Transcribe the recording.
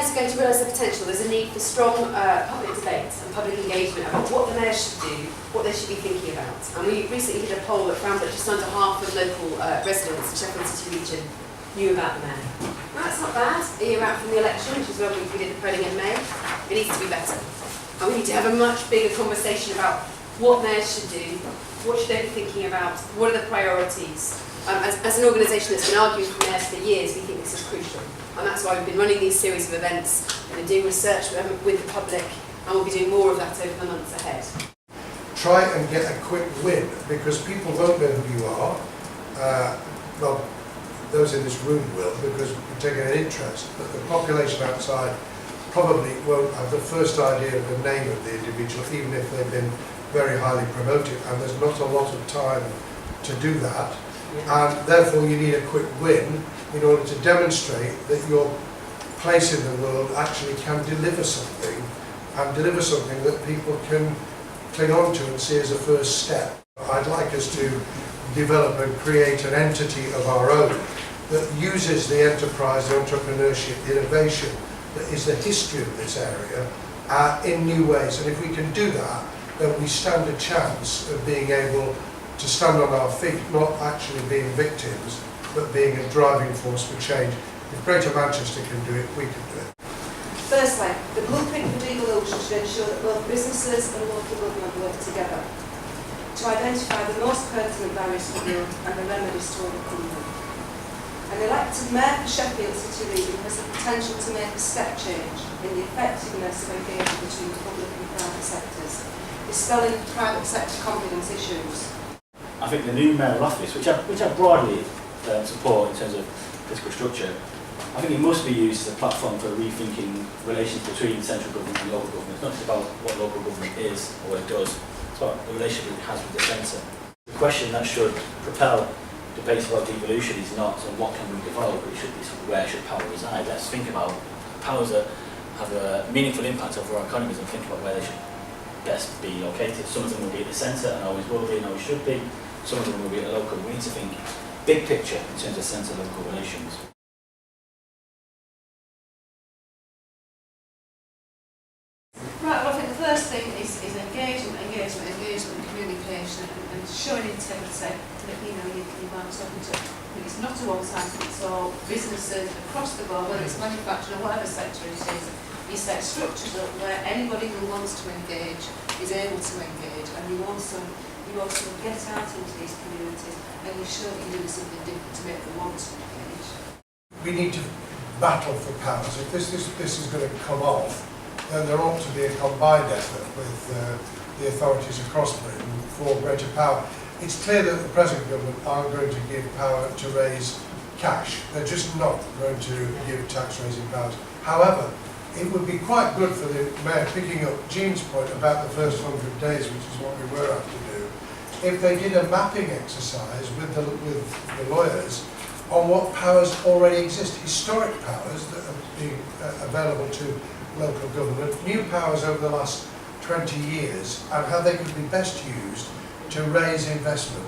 mayors are going to realise their potential, there's a need for strong public debate and public engagement about what the mayor should do, what they should be thinking about. And we recently did a poll that found that just under half of local residents in Sheffield City region knew about the mayor. Well, that's not bad, a year out from the election, which is when we did the polling in May. It needs to be better. And we need to have a much bigger conversation about what mayors should do, what should they be thinking about, what are the priorities. As an organisation that's been arguing for mayors for years, we think this is crucial. And that's why we've been running these series of events, we've been doing research with the public, and we'll be doing more of that over the months ahead. Try and get a quick win, because people won't know who you are. Well, those in this room will, because we're taking an interest, but the population outside probably won't have the first idea of the name of the individual, even if they've been very highly promoted, and there's not a lot of time to do that. And therefore you need a quick win in order to demonstrate that your place in the world actually can deliver something, and deliver something that people can cling on to and see as a first step. I'd like us to develop and create an entity of our own that uses the enterprise, the entrepreneurship, the innovation that is the history of this area in new ways. And if we can do that, then we stand a chance of being able to stand on our feet, not actually being victims, but being a driving force for change. If Greater Manchester can do it, we can do it. Firstly, the blueprint for devolution should ensure that both businesses and local government work together to identify the most pertinent barriers to growth and the remedies to overcome them. An elected mayor for Sheffield City region has the potential to make a step change in the effectiveness of engagement between public and private sectors, dispelling private sector confidence issues. I think the new mayoral office, which I broadly support in terms of political structure, I think it must be used as a platform for rethinking relations between central government and local government. It's not just about what local government is or what it does, it's about the relationship it has with the centre. The question that should propel debates about devolution is not so what can we develop, but it should be where should power reside. Let's think about powers that have a meaningful impact over our economies and think about where they should best be located. Some of them will be at the centre and always will be and always should be. Some of them will be at the local. We need to think big picture in terms of centre-local relations. Right, well I think the first thing is engagement, communication and showing integrity that you might be talking to. It's not a one-size-fits-all. Businesses across the board, whether it's manufacturing or whatever sector it is, you set structures up where anybody who wants to engage is able to engage, and you also get out into these communities and you show that you're doing something different to make them want to engage. We need to battle for powers. If this is going to come off, then there ought to be a combined effort with the authorities across Britain for greater power. It's clear that the present government aren't going to give power to raise cash. They're just not going to give tax raising powers. However, it would be quite good for the mayor, picking up Jean's point about the first 100 days, which is what we were asked to do, if they did a mapping exercise with the lawyers on what powers already exist, historic powers that are being available to local government, new powers over the last 20 years, and how they could be best used to raise investment.